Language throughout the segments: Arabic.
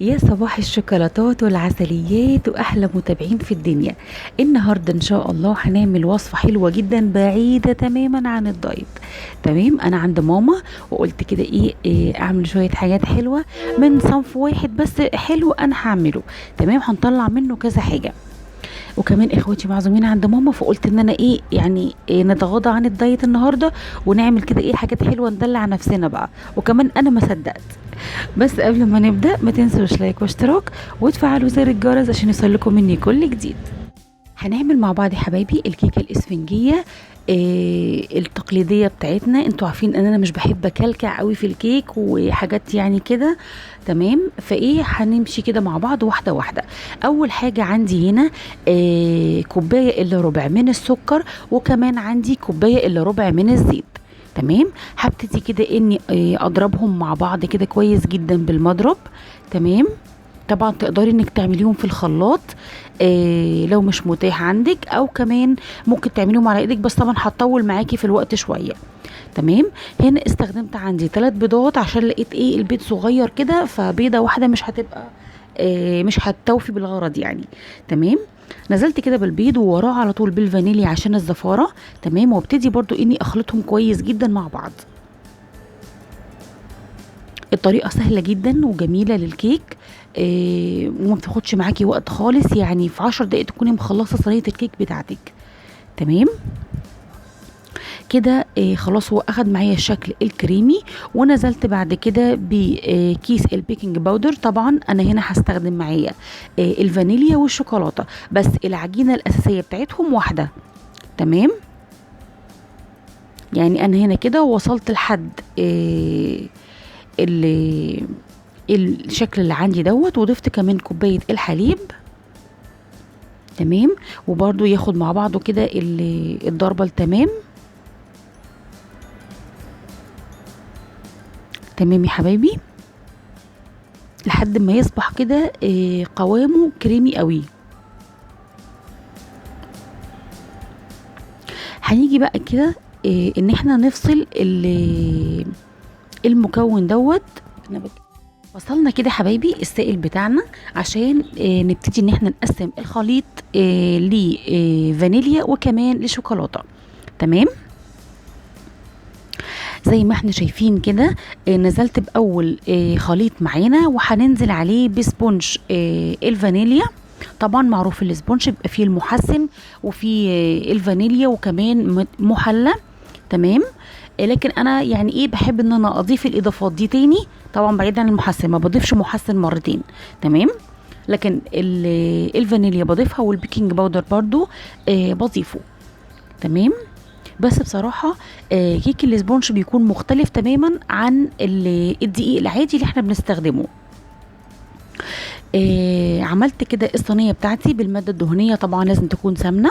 يا صباح الشوكولاتات والعسليات واحلى متابعين في الدنيا. النهارده ان شاء الله هنعمل وصفه حلوه جدا بعيده تماما عن الدايت. تمام، انا عند ماما وقلت كده إيه اعمل شويه حاجات حلوه من صنف واحد بس حلو انا هعمله. تمام، هنطلع منه كذا حاجه. وكمان اخواتي معزومين عند ماما، فقلت ان انا إيه نتغاضى عن الدايت النهارده ونعمل كده ايه حاجات حلوه ندلع نفسنا بقى. وكمان انا ما صدقت. بس قبل ما نبدأ ما تنسوش لايك واشتراك وتفعلوا زر الجرس عشان يوصلكم مني كل جديد. هنعمل مع بعض يا حبايبي الكيكة الاسفنجية التقليدية بتاعتنا. انتوا عارفين ان انا مش بحب اكلكع قوي في الكيك وحاجات يعني كده. تمام، فايه هنمشي كده مع بعض واحدة واحدة. اول حاجة عندي هنا كوباية الا ربع من السكر، وكمان عندي كوباية الا ربع من الزيت. تمام، هبتدي كده اني اضربهم مع بعض كده كويس جدا بالمضرب. تمام، طبعا تقدري انك تعمليهم في الخلاط لو مش متاح عندك، او كمان ممكن تعمليهم على ايدك، بس طبعا هتطول معاكي في الوقت شويه. تمام، هنا استخدمت عندي 3 بيضات عشان لقيت البيض صغير كده، فبيضه واحده مش هتبقى مش هتوفي بالغرض يعني. تمام، نزلت كده بالبيض ووراه على طول بالفانيليا عشان الزفاره. تمام، وابتدي برضو اني اخلطهم كويس جدا مع بعض. الطريقة سهلة جدا وجميلة للكيك. وما بتاخدش معاكي وقت خالص، يعني في 10 دقايق تكوني مخلصة صينية الكيك بتاعتك. تمام كده. خلاص هو اخد معايا الشكل الكريمي. ونزلت بعد كده بكيس البيكنج باودر. طبعا انا هنا هستخدم معايا الفانيليا والشوكولاتة، بس العجينة الاساسية بتاعتهم واحدة. تمام، يعني انا هنا كده وصلت لحد ال- الشكل اللي عندي دوت، وضفت كمان كوباية الحليب. تمام، وبرضو ياخد مع بعضه كده الضربة التمام. تمام يا حبايبي، لحد ما يصبح كده قوامه كريمي قوي. هنيجي بقى كده ان احنا نفصل المكون دوت. وصلنا كده حبايبي السائل بتاعنا عشان نبتدي ان احنا نقسم الخليط لفانيليا وكمان لشوكولاته. تمام، زي ما احنا شايفين كده نزلت باول خليط معانا، وهننزل عليه بسبونج الفانيليا. طبعا معروف السبونج بيبقى فيه المحسن وفيه الفانيليا وكمان محلى. تمام، لكن انا يعني بحب ان انا اضيف الاضافات دي تاني. طبعا بعيد عن المحسن، ما بضيفش محسن مرتين. تمام، لكن الفانيليا بضيفها والبيكنج باودر برضو بضيفه. تمام، بس بصراحة كيك الاسبونج بيكون مختلف تماما عن الدقيق العادي اللي احنا بنستخدمه. عملت كده الصينية بتاعتي بالمادة الدهنية، طبعا لازم تكون سمنة.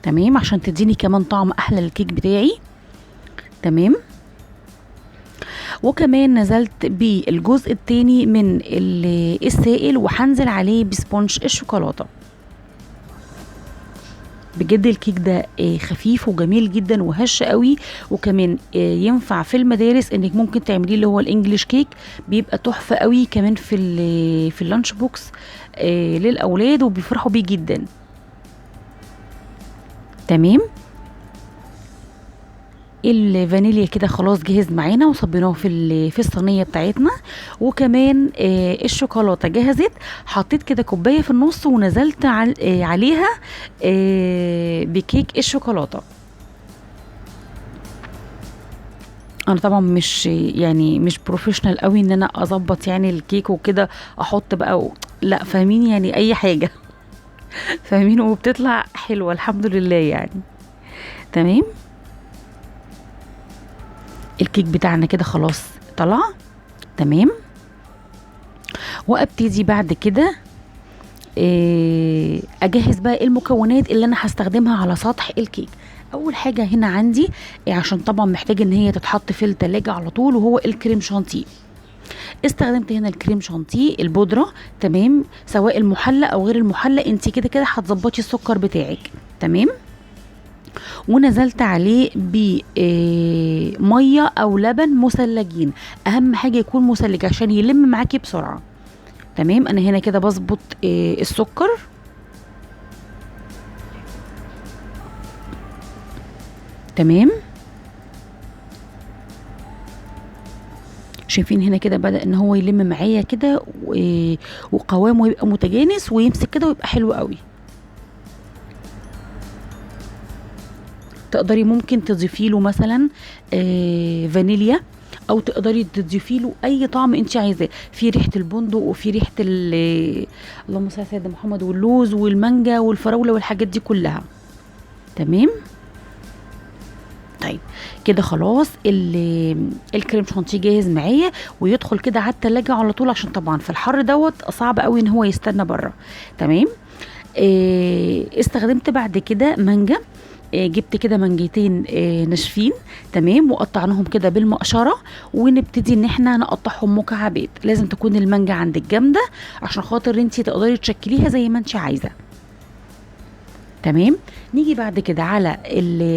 تمام، عشان تديني كمان طعم احلى للكيك بتاعي. تمام، وكمان نزلت بالجزء التاني من السائل، وهنزل عليه بسبونج الشوكولاتة. بجد الكيك ده خفيف وجميل جدا وهش قوي. وكمان ينفع في المدارس انك ممكن تعمليه اللي هو الانجليش كيك، بيبقى تحفة قوي كمان في اللانش بوكس للاولاد، وبيفرحوا بيه جدا. تمام، الفانيليا كده خلاص جهز معانا وصبيناه في الصينيه بتاعتنا. وكمان الشوكولاته جهزت. حطيت كده كوبايه في النص ونزلت عليها بكيك الشوكولاته. انا طبعا مش بروفيشنال قوي ان انا اظبط يعني الكيك وكده، احط بقى لا، فاهمين يعني اي حاجه. فاهمين، وبتطلع حلوه الحمد لله يعني. تمام، الكيك بتاعنا كده خلاص طلع. تمام، وابتدي بعد كده اجهز بقى المكونات اللي انا هستخدمها على سطح الكيك. اول حاجه هنا عندي عشان طبعا محتاجه ان هي تتحط في التلاجة على طول، وهو الكريم شانتيه. استخدمت هنا الكريم شانتيه البودره. تمام، سواء المحلى او غير المحلى، انت كده كده هتظبطي السكر بتاعك. تمام، ونزلت عليه بميه او لبن مثلجين. اهم حاجه يكون مثلج عشان يلم معاكي بسرعه. تمام. انا هنا كده بظبط السكر. تمام. شايفين هنا كده بدأ ان هو يلم معايا كده وقوامه يبقى متجانس ويمسك كده ويبقى حلو قوي. تقدري ممكن تضيفي له مثلا فانيليا، او تقدري تضيفي له اي طعم انت عايزاه، في ريحه البندق وفي ريحه اللهم صل على سيدنا محمد، واللوز والمانجا والفراوله والحاجات دي كلها. تمام. طيب كده خلاص الكريم شانتيه جاهز معايا، ويدخل كده على التلاجة على طول، عشان طبعا في الحر دوت صعب قوي ان هو يستنى بره. تمام. استخدمت بعد كده مانجا. جبت كده منجتين ناشفين. تمام. وقطعناهم كده بالمقشره، ونبتدي ان احنا نقطعهم مكعبات. لازم تكون المانجا عندك جامده عشان خاطر انتي تقدري تشكليها زي ما انتي عايزه. تمام. نيجي بعد كده على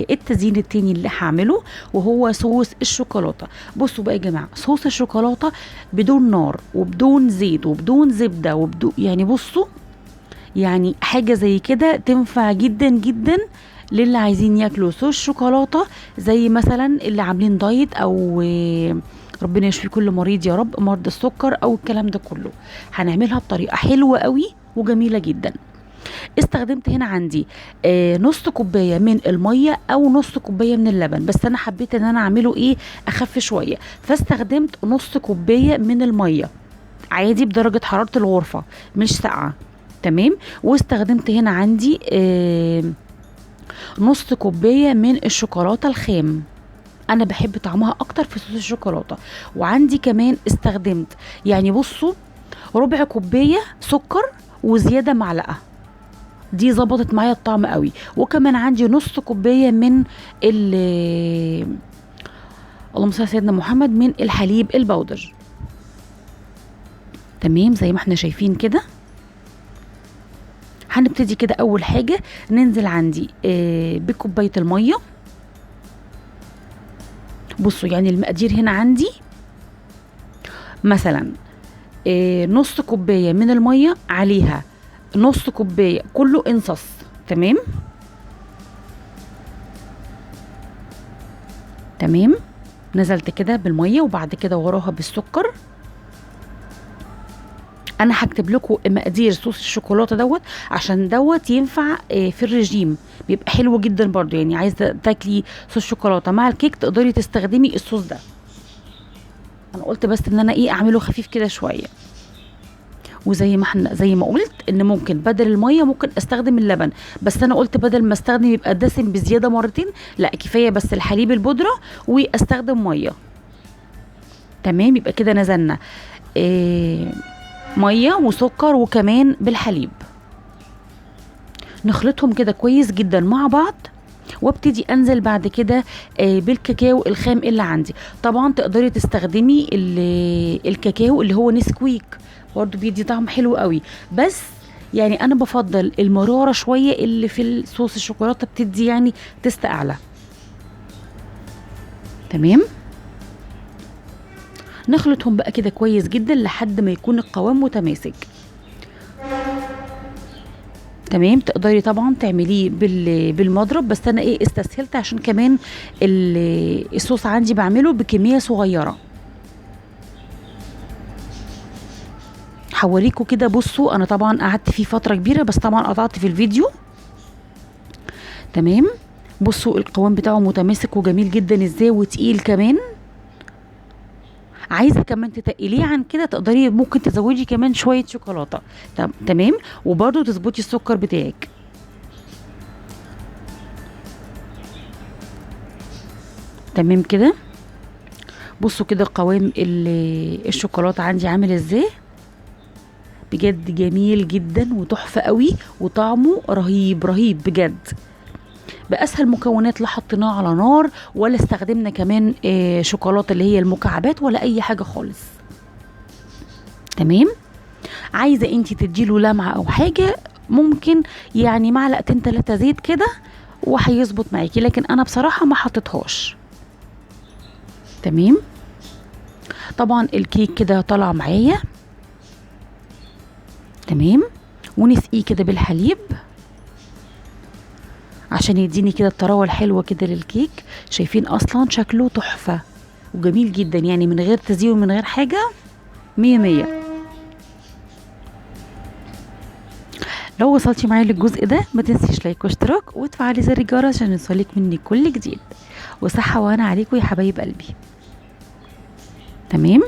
التزيين التاني اللي هعمله، وهو صوص الشوكولاته. بصوا بقى يا جماعه، صوص الشوكولاته بدون نار وبدون زيت وبدون زبده وبدون، يعني بصوا، يعني حاجه زي كده تنفع جدا جدا للي عايزين ياكلوا صوص شوكولاته، زي مثلا اللي عاملين دايت، او ربنا يشفي كل مريض يا رب، مرضى السكر او الكلام ده كله. هنعملها بطريقه حلوه قوي وجميله جدا. استخدمت هنا عندي نص كوبايه من الميه او نص كوبايه من اللبن، بس انا حبيت ان انا اعمله ايه، اخف شويه، فاستخدمت نص كوبايه من الميه عادي بدرجه حراره الغرفه، مش ساقعه. تمام. واستخدمت هنا عندي نص كوبايه من الشوكولاته الخام، انا بحب طعمها اكتر في صوص الشوكولاته. وعندي كمان استخدمت، يعني بصوا، ربع كوبايه سكر وزياده معلقه، دي ظبطت معايا الطعم قوي. وكمان عندي نص كوبايه من اللهم صل على سيدنا محمد، من الحليب البودر. تمام. زي ما احنا شايفين كده، هنبتدي كده اول حاجه ننزل عندي بكوبايه الميه. بصوا يعني المقادير هنا عندي مثلا نص كوبايه من الميه، عليها نص كوبايه كله انصص. تمام. تمام. نزلت كده بالميه وبعد كده وراها بالسكر. انا هكتب لكم مقادير صوص الشوكولاته دوت، عشان دوت ينفع في الرجيم، بيبقى حلو جدا برضو. يعني عايزه تاكلي صوص شوكولاته مع الكيك تقدري تستخدمي الصوص ده. انا قلت بس ان انا اعمله خفيف كده شويه. وزي ما احنا زي ما قلت ان ممكن بدل الميه ممكن استخدم اللبن، بس انا قلت بدل ما استخدم يبقى دسم بزياده مرتين، لا كفايه بس الحليب البودره واستخدم ميه. تمام. يبقى كده نزلنا ميه وسكر وكمان بالحليب، نخلطهم كده كويس جدا مع بعض. وابتدي انزل بعد كده بالكاكاو الخام اللي عندي. طبعا تقدري تستخدمي الكاكاو اللي هو نسكويك، برضو بيدي طعم حلو قوي، بس يعني انا بفضل المراره شويه اللي في الصوص الشوكولاته، بتدي يعني تست اعلى. تمام. نخلطهم بقى كده كويس جدا لحد ما يكون القوام متماسك. تمام. تقدري طبعا تعمليه بالمضرب، بس انا استسهلت عشان كمان الصوص عندي بعمله بكميه صغيره. هوريكم كده. بصوا انا طبعا قعدت فيه فتره كبيره، بس طبعا قطعت في الفيديو. تمام. بصوا القوام بتاعه متماسك وجميل جدا ازاي، وتقيل كمان. عايزه كمان تتقليه عن كده تقدري ممكن تزودي كمان شويه شوكولاته. تمام. وبرده تظبطي السكر بتاعك. تمام كده. بصوا كده قوام الشوكولاته عندي عامل ازاي، بجد جميل جدا وتحفه قوي، وطعمه رهيب رهيب بجد. باسهل مكونات، لا حطيناه على نار ولا استخدمنا كمان شوكولاته اللي هي المكعبات ولا اي حاجه خالص. تمام. عايزه انتي تديله لمعه او حاجه، ممكن يعني معلقتين 3 زيت كده وهيظبط معاكي، لكن انا بصراحه ما حطيتهاش. تمام. طبعا الكيك كده طالع معايا. تمام. ونسقيه كده بالحليب عشان يديني كده الطراوه الحلوه كده للكيك. شايفين اصلا شكله تحفه وجميل جدا، يعني من غير تزيين ومن غير حاجه، مية مية. لو وصلتي معايا للجزء ده ما تنسيش لايك واشتراك وتفعلي زر الجرس عشان يوصلك مني كل جديد. وصحة وانا عليكم يا حبايب قلبي. تمام.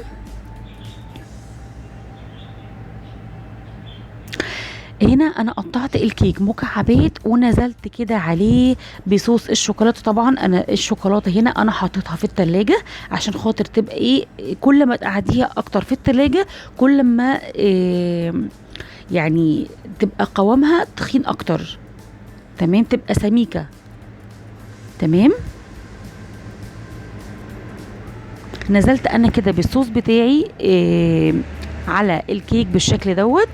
هنا انا قطعت الكيك مكعبات ونزلت كده عليه بصوص الشوكولاته. طبعا انا الشوكولاته هنا انا حطيتها في التلاجة عشان خاطر تبقى ايه، كل ما تقعديها اكتر في التلاجة كل ما إيه يعني تبقى قوامها تخين اكتر. تمام، تبقى سميكة. تمام. نزلت انا كده بالصوص بتاعي على الكيك بالشكل دوت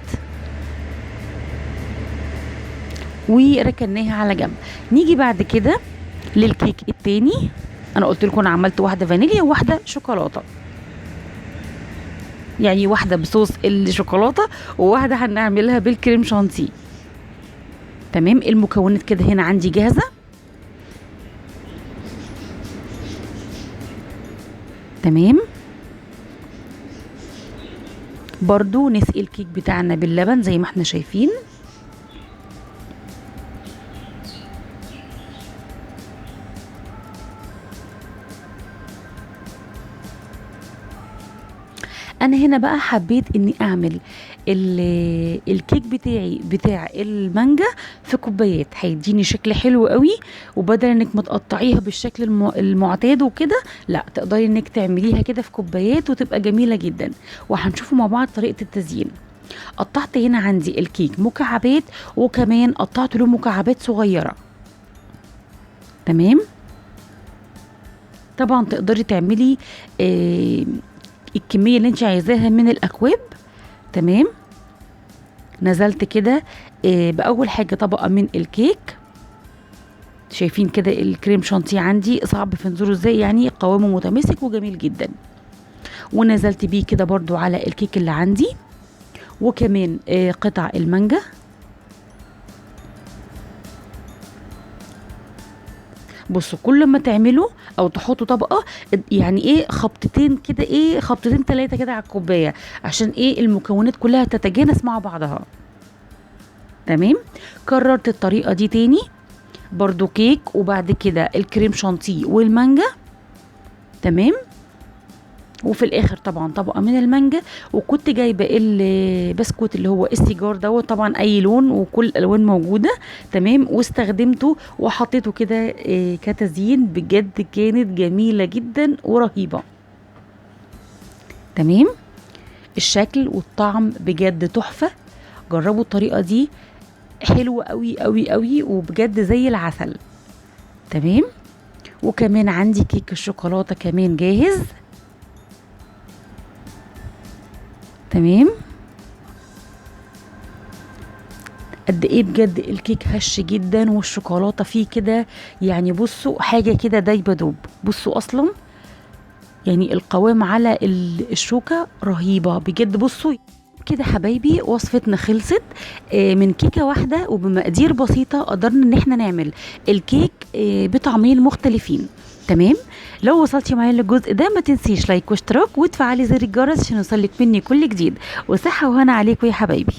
وركناها على جنب. نيجي بعد كده للكيك التاني. انا قلت لكم انا عملت واحده فانيليا وواحده شوكولاته، يعني واحده بصوص الشوكولاته وواحده هنعملها بالكريم شانتيه. تمام. المكونات كده هنا عندي جاهزه. تمام. برضو نسقي الكيك بتاعنا باللبن زي ما احنا شايفين. انا هنا بقى حبيت اني اعمل الكيك بتاعي بتاع المانجا في كوبايات، هيديني شكل حلو قوي. وبدل انك ما تقطعيها بالشكل المعتاد وكده، لا تقدري انك تعمليها كده في كوبايات وتبقى جميلة جدا. وهنشوفوا مع بعض طريقة التزيين. قطعت هنا عندي الكيك مكعبات وكمان قطعت له مكعبات صغيرة. تمام. طبعا تقدري تعملي الكمية اللي انت عايزاها من الاكواب. تمام. نزلت كده باول حاجة طبقة من الكيك. شايفين كده الكريم شانتيه عندي صعب في نزوله ازاي، يعني قوامه متماسك وجميل جدا. ونزلت بيه كده برضو على الكيك اللي عندي وكمان قطع المانجا. بصوا كل ما تعملوا او تحطوا طبقه يعني ايه خبطتين كده، ايه خبطتين ثلاثه كده على الكوبايه عشان ايه المكونات كلها تتجانس مع بعضها. تمام. كررت الطريقه دي تاني برضو كيك وبعد كده الكريم شانتيه والمانجا. تمام. وفي الاخر طبعا طبقه من المانجا. وكنت جايبه البسكوت اللي هو السيجار دوت، طبعا اي لون وكل الالوان موجوده. تمام. واستخدمته وحطيته كده كتزيين. بجد كانت جميله جدا ورهيبه. تمام. الشكل والطعم بجد تحفه. جربوا الطريقه دي، حلوه قوي قوي قوي وبجد زي العسل. تمام. وكمان عندي كيك الشوكولاته كمان جاهز. تمام. قد ايه بجد الكيك هش جدا والشوكولاته فيه كده، يعني بصوا حاجه كده دايبه دوب. بصوا اصلا يعني القوام على الشوكه رهيبه بجد. بصوا كده حبايبي وصفتنا خلصت. من كيكه واحده وبمقادير بسيطه قدرنا ان احنا نعمل الكيك بطعمين مختلفين. تمام. لو وصلتي معايا للجزء ده ما تنسيش لايك واشتراك وتفعلي زر الجرس عشان يوصلك مني كل جديد. وصحه وهنا عليكم يا حبايبي.